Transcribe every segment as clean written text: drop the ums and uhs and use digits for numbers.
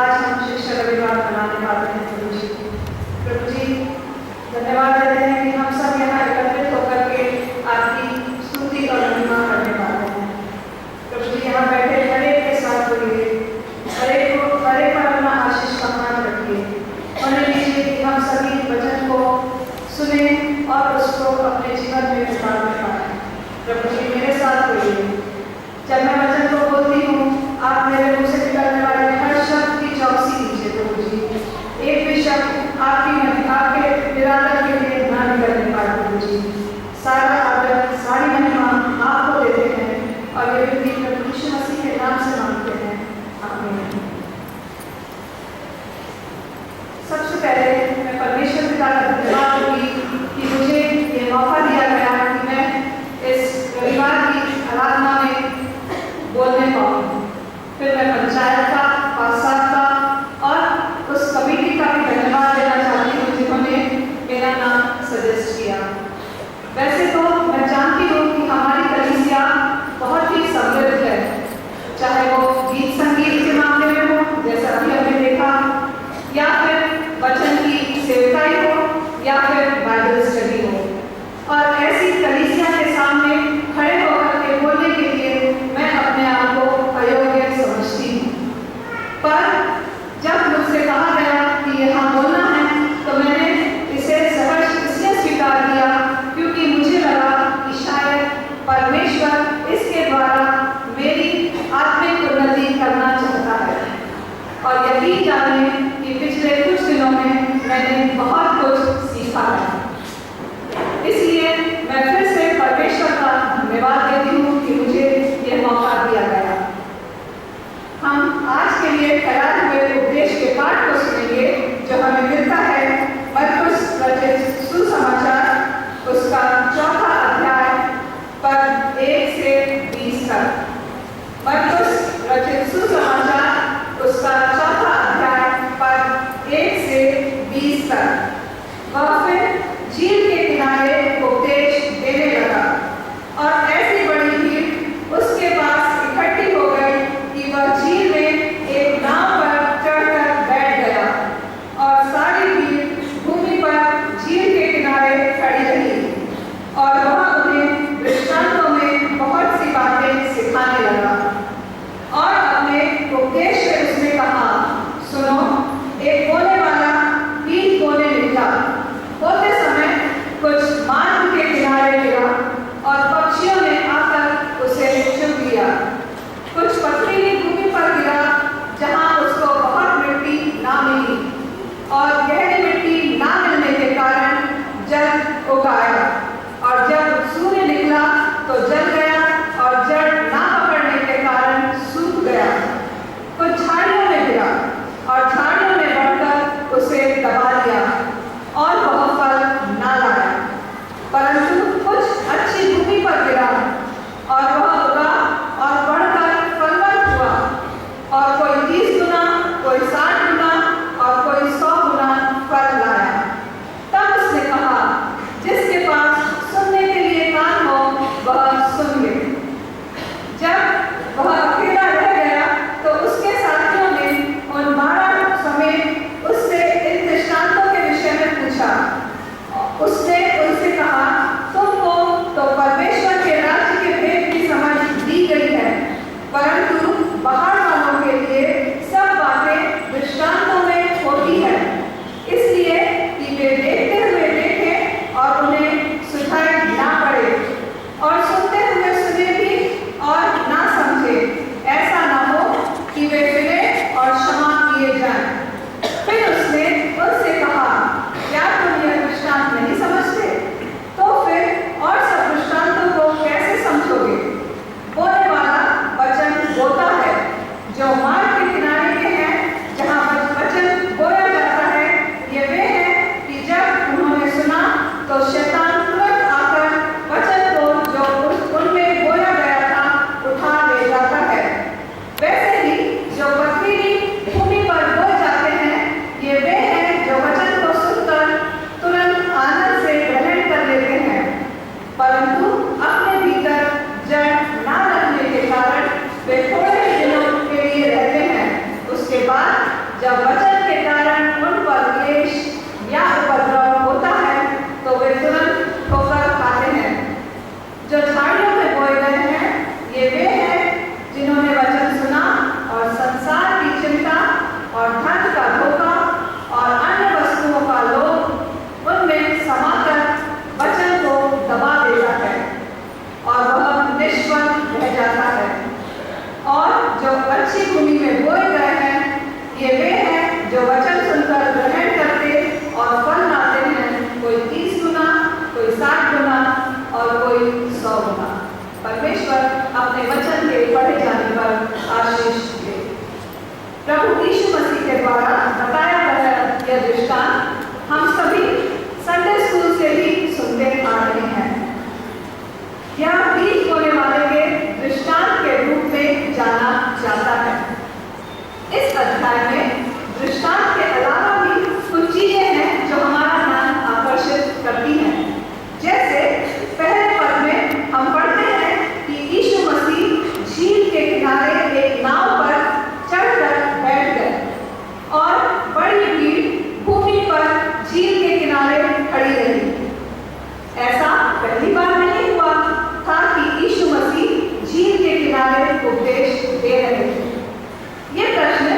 आज हम शिक्षा रविवार मनाने वाले हैं प्रभु जी। प्रभु जी धन्यवाद देते हैं कि हम सब यहाँ एकत्रित होकर के आपकी स्तुति और महिमा करने वाले हैं। प्रभु जी यहाँ बैठे हर एक के साथ बोलिए, हर एक पर अपना आशीष का हाथ रखिए। होने दीजिए कि हम सभी वचन को सुने और उसको अपने जीवन में उतारने पाए। प्रभु जी मेरे साथ बोलिए, जब मैं वचन को बोलती हूँ आप मेरे मुंह से निकलने वाले हर शब्द की चौकसी कीजिए। प्रभु जी एक भी शब्द आपके निरादर के लिए ना निकलने पाए। प्रभु जी सारा आदर सारी महिमा आपको देते हैं और ये विनती प्रभु यीशु मसीह के नाम से मांगते हैं, आमीन। सबसे पहले मैं परमेश्वर पिता का धन्यवाद दूंगी कि मुझे ये मौका दिया गया कि मैं इस रविवार की आराधना में बोलने पाऊँ। फिर मैं पंचायत का, पास्टर का और उस कमेटी का भी धन्यवाद देना चाहती हूँ जिन्होंने मेरा नाम सजेस्ट किया। वैसे तो मैं जानती हूँ कि हमारी कलीसिया बहुत ही समृद्ध है, चाहे वो गीत संगीत के मामले में हो जैसा अभी हमने देखा, या फिर वचन की सेवकाई हो, या फिर बाइबल स्टडी हो। और ऐसी कलीसिया के सामने खड़े होकर के बोलने के लिए मैं अपने आप को अयोग्य समझती हूँ। पर जब मुझसे कहा गया कि यहाँ बोलना है तो मैंने इसे सहर्ष इसलिए स्वीकार किया क्योंकि मुझे लगा कि शायद परमेश्वर इसके द्वारा मेरी आत्मिक उन्नति करना चाहता है। और यकीन जाने कि पिछले कुछ दिनों में मैंने बहुत कुछ सीखा है। इसलिए मैं फिर से परमेश्वर का धन्यवाद देती हूँ कि मुझे यह मौका दिया गया। हम आज के लिए तैयार हुए उपदेश के पाठ को सुनेंगे जो हमें मिलता है मरकुस रचित सुसमाचार उसका 4था अध्याय पद 1 से 20 तक। मरकुस रचित सुसमाचार उसका 4था अध्याय पद 1 से 20 तक। वह फिर झील के किनारे उपदेश देने लगा और ऐसी बड़ी भीड़ उसके पास इकट्ठी हो गई कि वह झील में एक नाव पर चढ़कर बैठ गया और सारी द्वारा बताया गया यह दृष्टांत हम सभी संडे स्कूल से ही सुनते आ रहे हैं। यह बीज बोने वाले के दृष्टांत के रूप में जाना जाता है। इस अध्याय में दृष्टांत के अलावा भी कुछ चीजें हैं जो हमारा ध्यान आकर्षित करती हैं। जैसे पहले पद में हम पढ़ते हैं कि यीशु मसीह झील के किनारे एक नाव पर चढ़कर बैठ गए और बड़ी भीड़ भूमि पर झील के किनारे खड़ी रही। ऐसा पहली बार नहीं हुआ था कि यीशु मसीह झील के किनारे उपदेश दे रहे थे। ये प्रश्न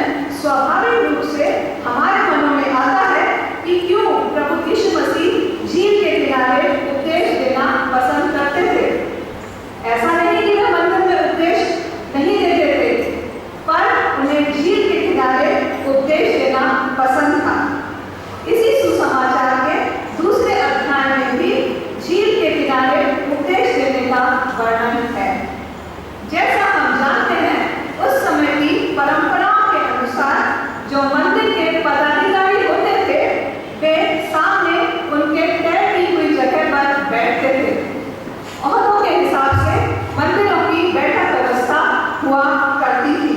स्वाभाविक रूप से हमारे मनों में आता है कि क्यों प्रभु यीशु मसीह झील के किनारे उपदेश देना पसंद करते थे। ऐसा नहीं कि वे मंदिर में उपदेश नहीं देते थे, पर उन्हें झील के किनारे उपदेश देना पसंद था। इसी सुसमाचार के दूसरे अध्याय में भी झील के किनारे उपदेश देने का वर्णन है। जैसा हम जानते हैं, उस समय की परंपराओं के अनुसार जो मंदिर के पदाधिकारी होते थे, वे सामने उनके तय की हुई जगह पर बैठते थे। ओहदों के हिसाब से मंदिरों की बैठक व्यवस्था हुआ करती थी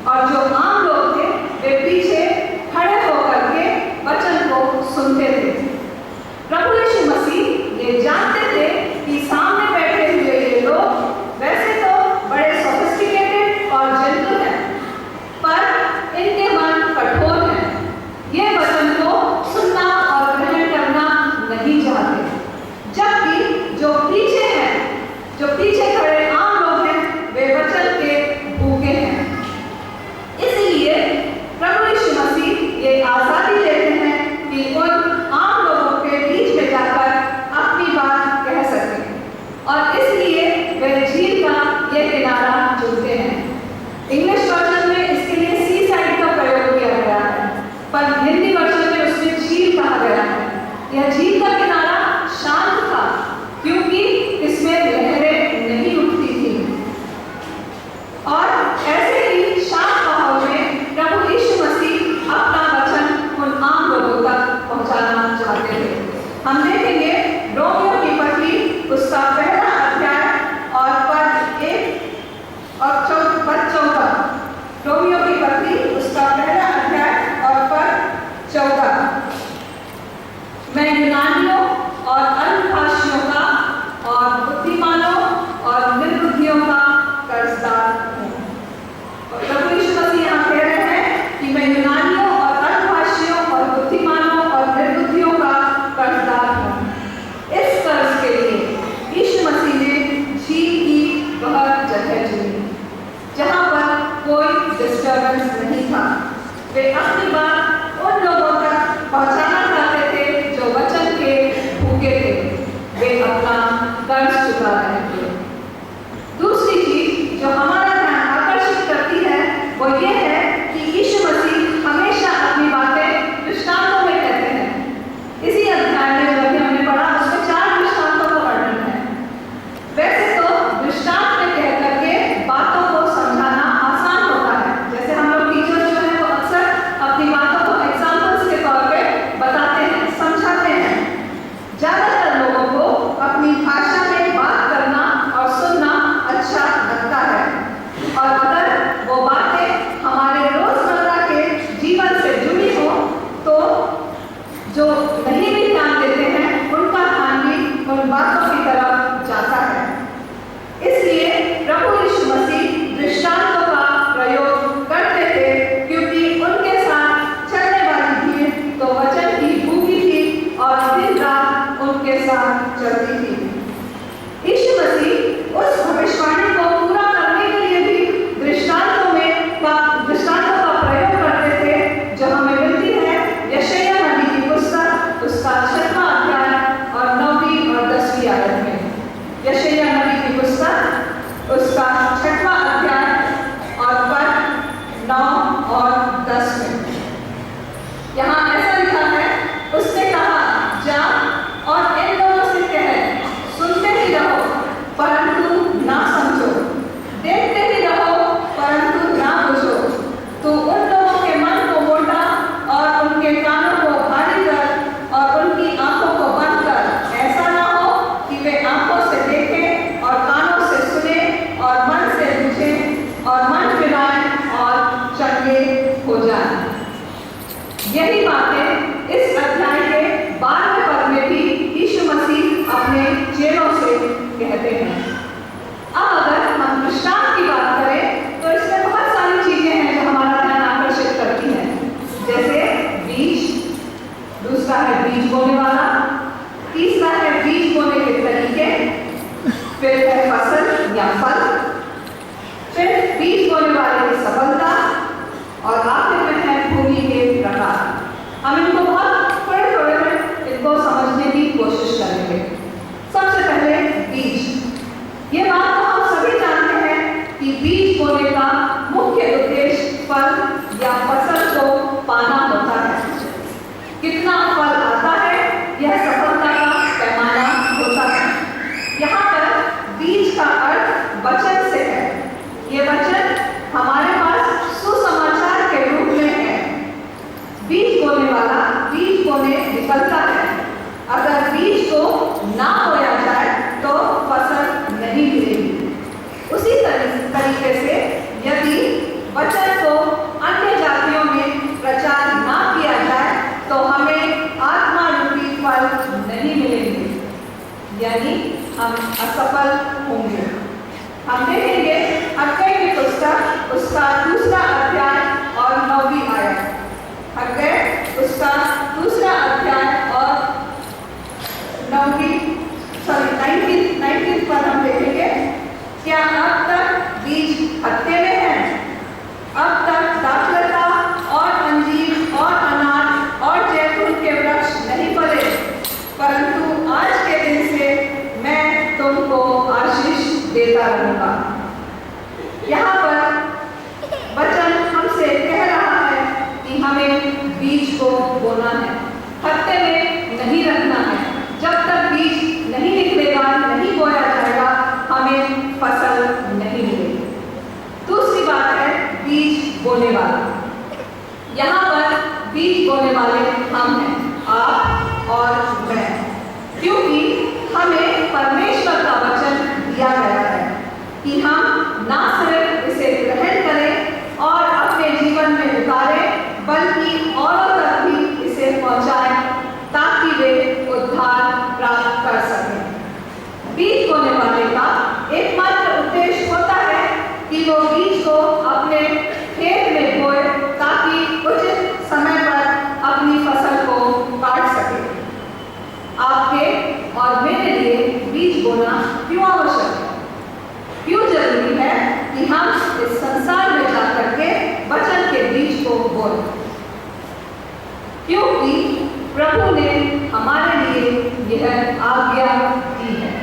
और जो आम लोग थे वे पीछे खड़े होकर के वचन को सुनते थे। प्रभु यीशु मसीह ये जानते थे कि सामने बैठे हुए ये लोग वैसे तो बड़े सोफिस्टिकेटेड और जेंटल हैं, पर इनके मन कठोर हैं। ये वचन को सुनना और ग्रहण करना नहीं चाहते। जबकि जो पीछे हैं, जो पीछे खड़े आम लोग हैं, वे वचन के भूखे हैं। इसलिए प्रभु यीशु मसीह ये आजादी लेते हैं कि उन आम लोगों के बीच में जाकर अपनी बात कह सकें और इसलिए वे झील का ये किनारा चुनते हैं। इंग्लिश वर्जन में इसके लिए सी साइड का प्रयोग किया गया है, पर हिंदी वर्जन में उसमें झील कहा गया है। यह झील का किनारा शांत था क्योंकि इसमें लहरें नहीं उठती थी और ऐसे ही शांत माहौल में प्रभु यीशु मसीह अपना वचन उन आम लोगों तक पहुंचाना चाहते थे। हम देखेंगे रोमियो की पत्री उसका पहला अध्याय और पद 1 और पद 14। रोमियो की पत्री उसका पहला अध्याय और पद 14। मैं यूनानियों और अन्यभाषियों का और बुद्धिमानों और निर्बुद्धियों का कर्जदार हूँ। प्रभु यीशु मसीह यहाँ कह रहे हैं कि मैं यूनानियों और अन्यभाषियों और बुद्धिमानों और निर्बुद्धियों का कर्जदार हूँ। इस कर्ज के लिए यीशु मसीह ने झील की वह जगह चुनी जहाँ पर कोई डिस्टर्बेंस नहीं था। वे अपनी बात उन लोगों तक पहुँचाना चाहते थे जो वचन के भूखे थे। वे अपना कर्ज चुका रहे थे। दूसरी चीज जो हमारा ध्यान आकर्षित करती है वो ये है कि यीशु मसीह हमेशा अपनी बातें दृष्टांतों में कहते हैं। इसी अध्याय में जो अभी हमने पढ़ा उसमें 4 दृष्टांतों का वर्णन है। वैसे तो दृष्टांत में कह करके बातों को समझाना आसान होता है। जैसे हम लोग टीचर्स जो है वो अक्सर अपनी बातों को एग्जाम्पल्स के तौर पे बताते हैं, समझाते हैं। ज्यादातर लोगों को अपनी भाषा में बात करना और सुनना अच्छा लगता है और अगर वो बातें हमारे रोजमर्रा के जीवन से जुड़ी हो तो जो नहीं भी ध्यान देते हैं उनका ध्यान भी उन बातों की तरफ जाता है। इसलिए प्रभु यीशु मसीह दृष्टांतों का प्रयोग करते थे क्योंकि उनके साथ चलने वाली भीड़ तो वचन की भूखी थी और दिन रात उनके साथ चलती थी। यीशु मसीह उस भविष्यवाणी को पूरा करने के लिए भी दृष्टांतों का प्रयोग करते थे जो हमें मिलती है यशायाह नबी की पुस्तक उसका 6वां अध्याय और 9वीं और 10वीं आयत में। यशायाह नबी की पुस्तक उसका 6वां अध्याय और पद 9 और 10 में यहाँ ऐसा लिखा है, उसने कहा जा और इन लोगों से कह, सुनते ही रहो परंतु ना समझो, देखते ही रहो परंतु ना बुझो। तो उन लोगों के मन को मोटा यही बातें इस अध्याय के 12वें पद में भी यीशु मसीह अपने चेलों से कहते हैं। अब अगर हम दृष्टांत की बात करें तो इसमें बहुत सारी चीजें हैं जो हमारा ध्यान आकर्षित करती हैं, जैसे बीज, दूसरा है बीज बोने वाला, तीसरा है बीज बोने के तरीके, फिर है फसल या फल, फिर बीज बोने वाले की सफलता और आखिर में है भूमि के प्रकार। हम इनको बहुत थोड़े में इनको समझने की कोशिश करेंगे। सबसे पहले बीज। ये बात तो हम सभी जानते हैं कि बीज बोने का मुख्य उद्देश्य फल या फसल को पाना होता है। कितना फल आता है यह सफलता का पैमाना होता है। यहाँ पर बीज का अर्थ वचन से है। ये वचन हमारे पास सुसमाचार के रूप में है। बीज बोने वाला बीज बोने निकलता है। अगर बीज को ना बोया जाए तो फसल नहीं मिलेगी। उसी तरीके से यदि वचन को अन्य जातियों में प्रचार ना किया जाए तो हमें आत्मा रूपी फल नहीं मिलेंगे, यानी हम असफल होंगे। हम देखेंगे हग्गई की पुस्तक उसका 2रा अध्याय और 9वीं आयत। हग्गई उसका 2रा अध्याय और 19 पर हम देखेंगे, क्या अब तक बीज हत्थे में है? अब तक दाखलता और अंजीर और अनार और जैतून के वृक्ष नहीं फले, परंतु आज के दिन से मैं तुमको आशीष देता रहूंगा। यहाँ पर वचन हमसे कह रहा है कि हमें बीज को बोना है, हत्थे में नहीं रखना है। जब तक बीज नहीं निकलेगा, नहीं बोया जाएगा, हमें फसल नहीं मिलेगी। दूसरी बात है बीज बोने वाला। यहाँ पर बीज बोने वाले हम हैं, आप और मैं, क्योंकि हमें परमेश्वर का वचन दिया गया है कि हम ना सिर्फ इसे ग्रहण करें और अपने जीवन में उतारें, बल्कि औरों तक भी इसे पहुंचाएं ताकि वे उद्धार प्राप्त कर सकें। बीज बोने वाले का एकमात्र उद्देश्य होता है कि वो बीज को अपने खेत में बोए ताकि उचित समय पर अपनी फसल को काट सके। आपके और मेरे लिए बीज बोना क्यों आवश्यक है? क्यों जरूरी है कि हम इस संसार में जाकर के वचन के बीज को बोएं? क्योंकि प्रभु ने हमारे लिए यह आज्ञा दी है।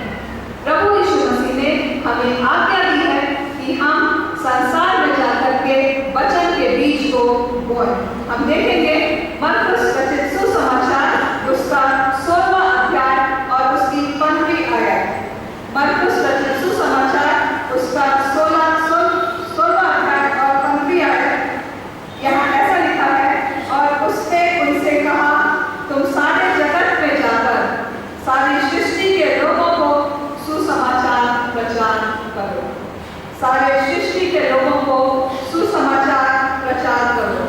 प्रभु यीशु मसीह ने हमें आज्ञा दी है कि हम संसार में जाकर के वचन के बीज को बोएं। हम देखेंगे मरकुस रचित सुसमाचार उसका 16वां अध्याय और उसकी 15वीं आयत। मरकुस रचित सुसमाचार उसका 16वां अध्याय और 15वीं आयत। यहाँ ऐसा लिखा है, और उसने उनसे कहा, तुम सारे जगत में जाकर सारी सृष्टि के लोगों को सुसमाचार प्रचार करो। सारे सृष्टि के लोगों को सुसमाचार प्रचार करो।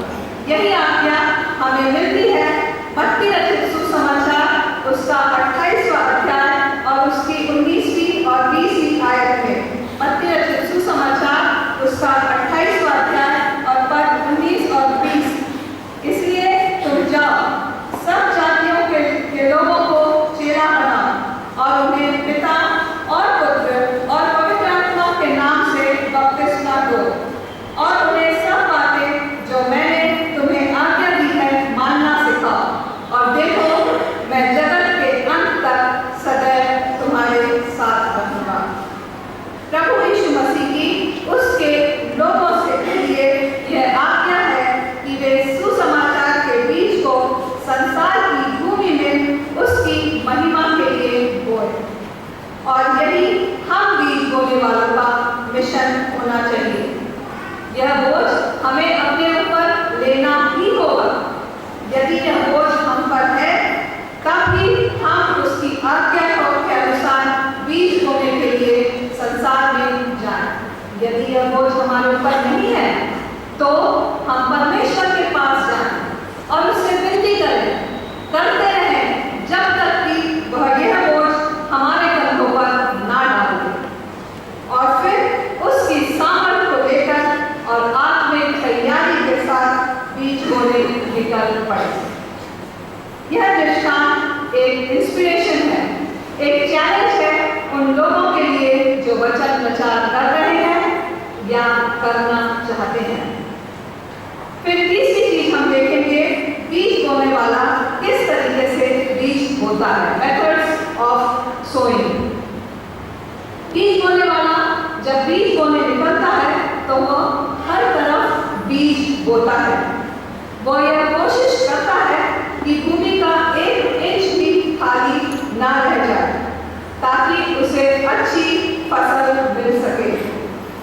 यही आज्ञा हमें मिलती है मत्ती रचित सुसमाचार उसका 28वां अध्याय और उसकी 19वीं और 20वीं आयत में। मत्ती रचित सुसमाचार उसका 28वां अध्याय और पद 19 और 20। इसलिए तुम जाओ, सब जातियों के लोगों को चेला बनाओ और उन्हें पिता और पुत्र और पवित्र आत्मा के नाम से बपतिस्मा दो, और उन्हें सब बातें जो मैंने तुम्हें आज्ञा दी है मानना निकल पड़े। यह दृष्टांत एक इंस्पिरेशन है, एक चैलेंज है उन लोगों के लिए जो वचन प्रचार कर रहे हैं या करना चाहते हैं। फिर तीसरी चीज हम देखेंगे, बीज बोने वाला किस तरीके से बीज बोता है, मेथड्स ऑफ सोइंग। बीज बोने वाला जब बीज बोने निकलता है तो वह हर तरफ बीज बोता है। वो यह कोशिश करता है कि भूमि का 1 इंच भी खाली ना रह जाए ताकि उसे अच्छी फसल मिल सके।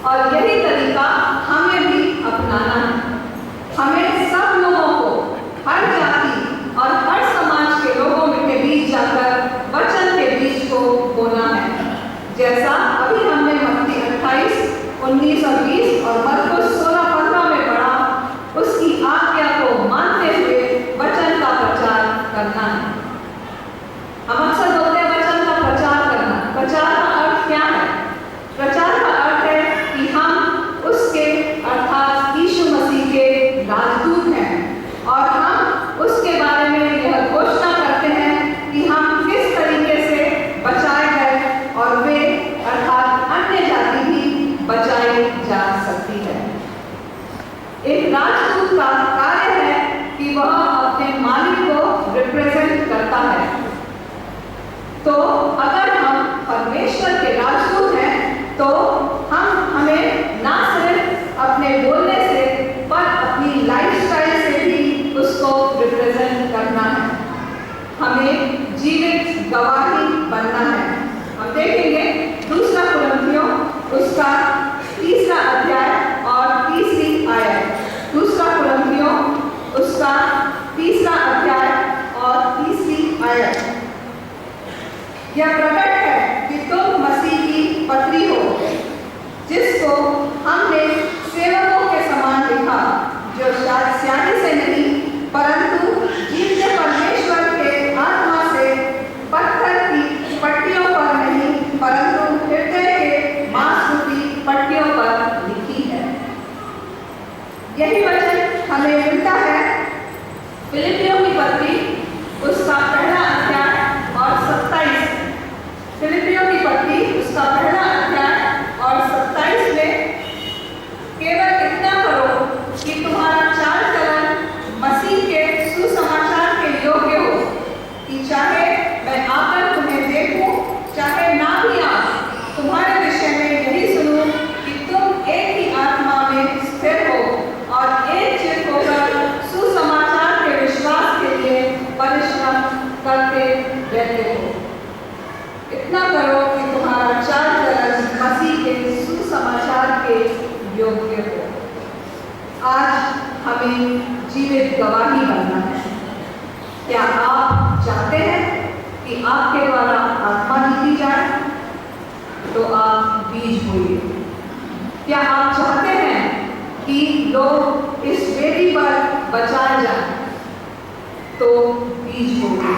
और यही तरीका हमें भी अपनाना है। हमें सब लोगों को, हर जाति और हर समाज के लोगों के बीच जाकर वचन के बीज को बोना है। जैसा अभी हमने मत्ती 28:19-20 और मरकुस 16:15 में पढ़ा, उसकी आज्ञा को मानते हुए वचन का प्रचार करना है। हम अक्सर बोलते हैं वचन का प्रचार करना। प्रचार का अर्थ क्या है? प्रचार का अर्थ है कि हम उसके अर्थात यीशु मसीह के राजदूत हैं और हम उसके बारे में यह घोषणा करते हैं कि हम किस तरीके से बचाए गए और वे अर्थात अन्य जाति भी बचाई जा सकती है। एक राजदूत का कार्य है कि वह अपने मालिक को रिप्रेजेंट करता है। तो अगर हम परमेश्वर के राजदूत हैं तो हमें ना सिर्फ अपने बोलने से पर अपनी लाइफस्टाइल से भी उसको रिप्रेजेंट करना है। हमें जीवित गवाही बनना है। हम देखेंगे 2 कुरिन्थियों उसका 3 अध्याय और 3 आयत। 2 कुरिन्थियों उसका 3 अध्याय और 3 आयत। यह प्रकट है कि तुम मसीह की पत्री हो, जिसको हमने सेवकों के समान लिखा, जो स्याही से नहीं परंतु जीवते परमेश्वर के आत्मा से, पत्थर की पट्टियों पर नहीं परंतु हृदय के मांसपेशी पट्टियों पर लिखी है। यही वचन हमें मिलता है फिलिपियों की पत्री उसका 1 अध्याय और 27। फिलिपियों की पत्री उसका 1 अध्याय और 27 में केवल इतना करो कि तुम्हारा चाल चलन मसीह के सुसमाचार के योग्य हो, कि चाहे मैं आकर तुम्हें देखूं चाहे ना भी आ, तुम्हारे विषय में यही सुनूं कि तुम एक ही आत्मा में स्थिर हो और एक चित्त होकर सुसमाचार के विश्वास के लिए परिश्रम करते रहते हो। इतना करो कि तुम्हारा चाल चलन मसीह के सुसमाचार के योग्य हो। आज हमें जीवित गवाही बनना है। क्या आप चाहते हैं कि आपके द्वारा आत्मा जीती जाए? तो आप बीज बोइए। क्या आप चाहते हैं कि लोग इस वेदी पर बचाए जाएं? तो बीज बोइए।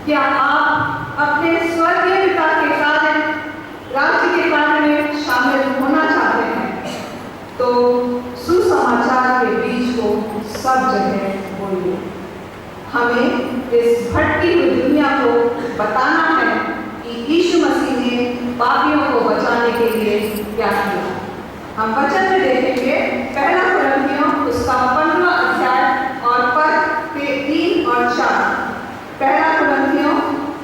क्या आप अपने स्वर्गीय पिता के कार्य, राज्य के कार्य में शामिल होना चाहते हैं? तो सुसमाचार के बीज को सब जगह बोलिए। हमें इस भटकी हुई दुनिया को बताना है कि यीशु मसीह ने पापियों को बचाने के लिए क्या किया। हम वचन में देखेंगे 1 कुरिन्थियों उसका 15 अध्याय और पद 3 और 4। 1 कुरिन्थियों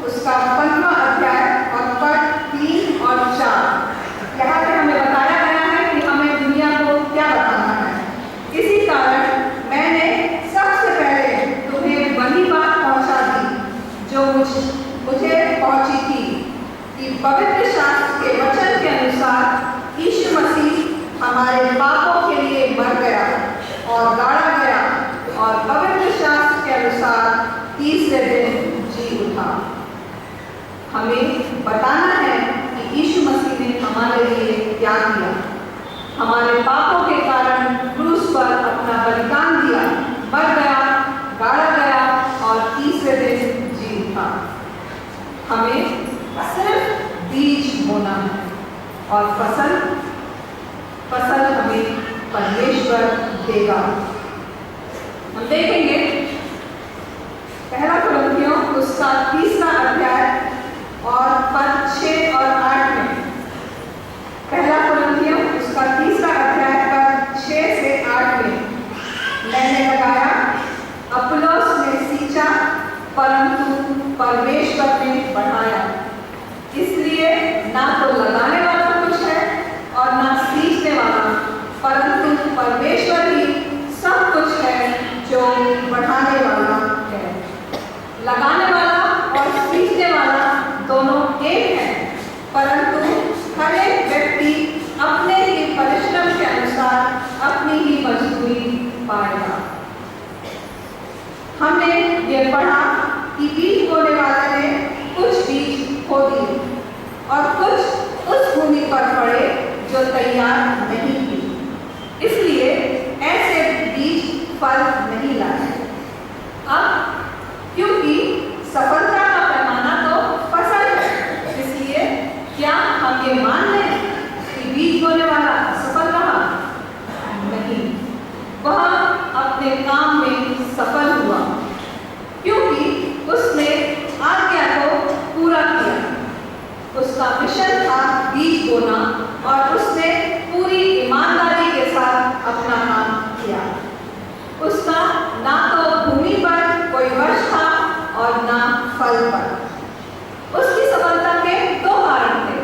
उसका 15 अध्याय और पद 3 और 4। यहाँ पे हमें बताया गया है कि हमें दुनिया को क्या बताना है। इसी कारण मैंने सबसे पहले तुम्हें वही बात पहुंचा दी जो मुझे पहुंची थी, कि पवित्र शास्त्र के वचन के अनुसार यीशु मसीह हमारे पापों के लिए मर गया और गाड़ा गया और पवित्र शास्त्र के अनुसार तीसरे दिन जी उठा। हमें बताना है कि यीशु मसीह ने हमारे लिए क्या किया। हमारे पापों के कारण क्रूस पर अपना बलिदान दिया, मर गया, गाड़ा गया और तीसरे दिन जी उठा। हमें सिर्फ बीज बोना है और फसल हमें परमेश्वर देगा। हम देखेंगे पहला कुरिन्थियों उसका 3रा अध्याय और पद 6 और 8 में। पहला कुरिन्थियों उसका 3रा अध्याय पद 6 से 8 में, मैंने लगाया, अपुल्लोस ने सींचा, परंतु परमेश्वर ने बढ़ाया। इसलिए ना तो लगाने वाला कुछ है और ना सींचने वाला, परंतु परमेश्वर ही सब कुछ है जो बढ़ाने वाला है। लगाने वाला और सींचने वाला दोनों एक है, परंतु हर एक व्यक्ति अपने ही परिश्रम के अनुसार अपनी ही मजदूरी पाएगा। हमने ये पढ़ा कि बीज बोने वाले ने कुछ बीज बो दिए और कुछ उस भूमि पर पड़े जो तैयार नहीं थी, इसलिए ऐसे बीज फल नहीं लाए। अब क्योंकि सफलता का पैमाना तो फसल है, इसलिए क्या हम ये मान लें कि बीज बोने वाला सफल रहा? नहीं, वह अपने काम में सफल हुआ, क्योंकि उसने आज्ञा को पूरा किया। उसका मिशन था बीज बोना और उसने पूरी ईमानदारी के साथ अपना काम किया। उसका ना तो भूमि पर कोई वश था और ना फल पर। उसकी सफलता के 2 कारण थे।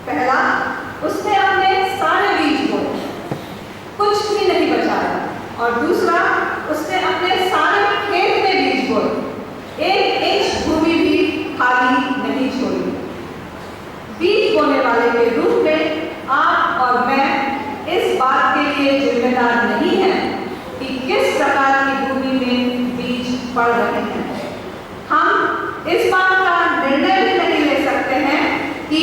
पहला, उसने अपने सारे बीज बोए, कुछ भी नहीं बचाया, और दूसरा, उसने अपने सारे खेत में बीज बोए, 1 इंच भूमि भी खाली नहीं छोड़ी। बीज बोने वाले के रूप में आप और मैं इस बात के लिए जिम्मेदार नहीं है कि किस प्रकार की भूमि में बीज पड़ रहे हैं। हम इस बात का निर्णय भी नहीं ले सकते हैं कि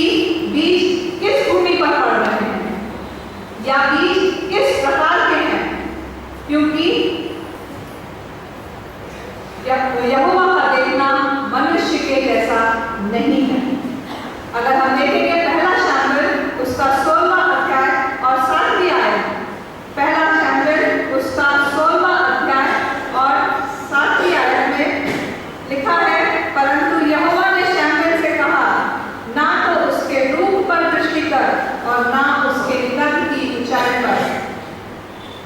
बीज किस भूमि पर पड़ रहे हैं या बीज किस प्रकार के हैं, क्योंकि यहोवा का देखना मनुष्य के जैसा नहीं है। अगर हम देखेंगे पहला शमूएल उसका 16वां अध्याय और 7वीं आयत, पहला शमूएल उसका 16वां अध्याय और 7वीं आयत में लिखा है, परंतु यहोवा ने शमूएल से कहा, ना तो उसके रूप पर दृष्टि कर और ना उसके कद की ऊंचाई पर,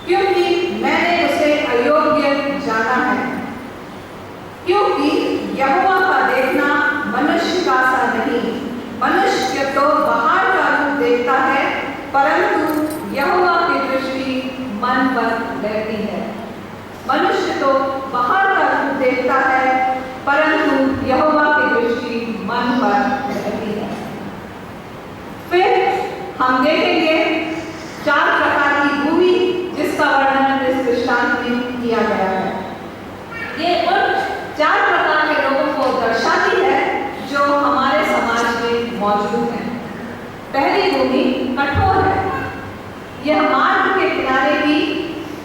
क्योंकि मैंने उसे अयोग्य जाना है। क्योंकि यहोवा का देखना मनुष्य का सा नहीं, मनुष्य तो बाहर का रूप देखता है, परंतु यहोवा की दृष्टि मन पर रहती है। मनुष्य तो बाहर का रूप देखता है, परंतु यहोवा की दृष्टि मन पर रहती है। फिर हम देखेंगे 4 प्रकार की भूमि जिसका वर्णन इस दृष्टांत में किया गया है। ये उन 4 प्रकार के लोगों को दर्शाती है जो हमारे समाज में मौजूद हैं। पहली भूमि कठोर है। यह मार्ग के किनारे की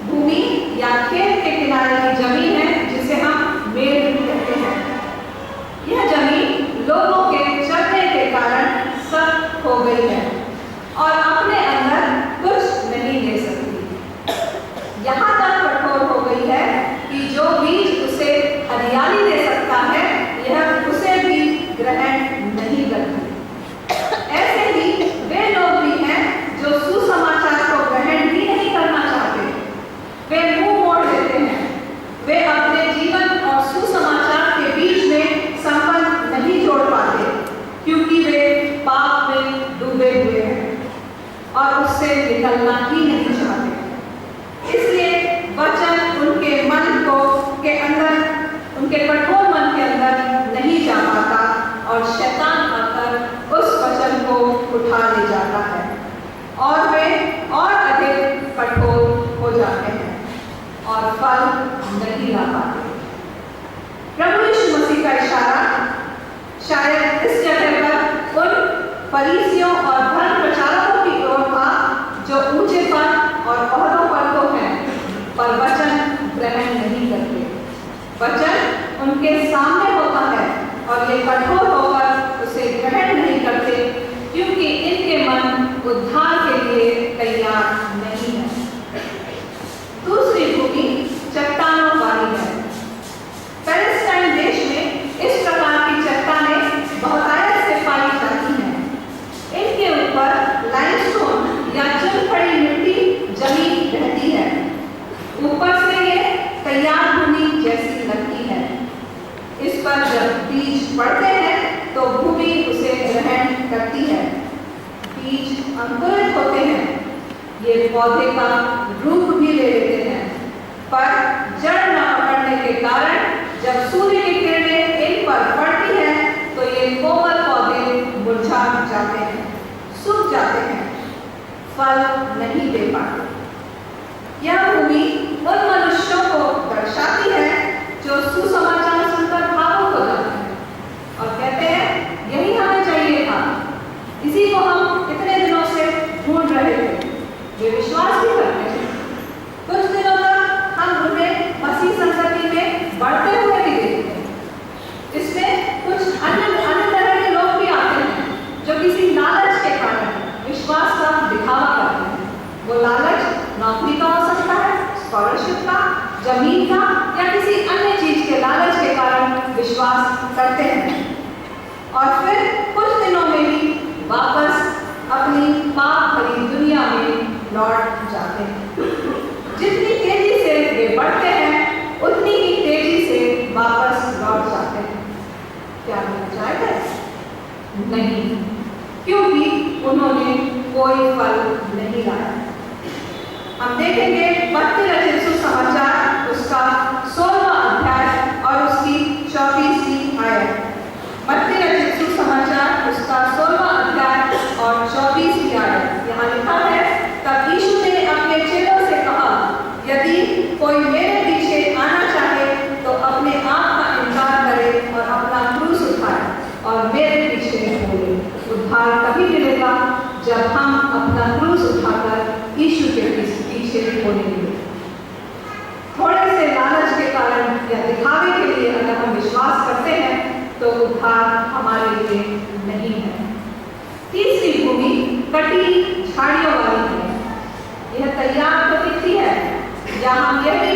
भूमि या खेत के किनारे की जमीन है जिसे हम मेड़ कहते हैं। यह जमीन लोगों के चलने के कारण सख्त हो गई है और अपने अंदर कुछ नहीं ले सकती। यहाँ तक कठोर हो गई है कि जो बीज उसे हरियाली दे सकता है, यह उसे भी ग्रहण नहीं करती। ऐसे ही वे लोग भी हैं जो सुसमाचार को ग्रहण भी नहीं करना चाहते। वे मुंह मोड़ देते हैं। वे अपने जीवन और सुसमाचार के बीच में संबंध नहीं जोड़ पाते, क्योंकि वे पाप में डूबे हुए हैं और उससे निकलना ही नहीं चाहते। इसलिए वचन उनके मन को के अंदर, उनके कठोर मन के अंदर नहीं जा पाता और शैतान आकर उस वचन को उठा ले जाता है और वे और अधिक कठोर हो जाते हैं और फल नहीं ला पाते। प्रभु यीशु मसीह का इशारा शायद इस जगह पर उन फरीसियों और धर्म प्रचारकों की ओर था जो ऊंचे पद और ओहदों पर तो हैं, पर वचन ग्रहण नहीं करते। वचन उनके सामने होता है और ये कठोर होकर उसे ग्रहण नहीं करते, क्योंकि इनके मन उद्धार के लिए तैयार नहीं है। दूसरी भूमि चट्टानों वाली तैयार भूमि जैसी लगती है। इस पर जब बीज पड़ते हैं तो भूमि उसे ग्रहण करती है। बीज अंकुरित होते हैं, ये पौधे का रूप भी ले लेते हैं, पर जड़ न पकड़ने के कारण जब सूर्य की किरणें इन पर पड़ती हैं तो ये कोमल पौधे मुरझा जाते हैं, सूख जाते हैं, फल नहीं दे पाते। यह भूमि उन मनुष्यों को दर्शाती है जो सुसमाचार सुनकर भावुक हो जाते हैं और कहते हैं यही हमें चाहिए था, इसी को हम इतने दिनों से ढूंढ रहे थे। वे विश्वास भी करते हैं। कुछ दिनों तक हम उन्हें मसीह संगति में बढ़ते हुए भी देखते हैं। इसमें कुछ अन्य तरह के लोग भी आते हैं जो किसी लालच के कारण विश्वास का दिखावा करते हैं। वो लालच नौकरी का हो सकता है, स्कॉलरशिप का, जमीन का या किसी अन्य चीज के लालच के कारण विश्वास करते हैं और फिर कुछ दिनों में ही वापस अपनी पाप भरी दुनिया में लौट जाते हैं। जितनी तेजी से वे बढ़ते हैं उतनी ही तेजी से वापस लौट जाते हैं। क्या मिल जाएगा? नहीं, क्योंकि उन्होंने कोई फल नहीं लाया। हम देखेंगे मत्ती रचित सुसमाचार उसका 16वां अध्याय और उसकी 24वीं आयत। मत्ती रचित सुसमाचार उसका 16वां अध्याय और 24वीं आयत। यहाँ लिखा है, तब यीशु ने अपने चेलों से कहा, यदि कोई मेरे पीछे आना चाहे तो अपने आप का इनकार करे और अपना क्रूस उठाए और मेरे पीछे बोले। उद्धार तभी मिलेगा जब हम अपना क्रूस उठाकर यीशु के पीछे बोलेंगे। थोड़े से लालच के कारण या दिखावे के लिए अगर हम विश्वास करते हैं तो उद्धार हमारे लिए नहीं है। तीसरी भूमि कटी झाड़ियों वाली है। यह तैयार तो दिखती है, या हम यह भी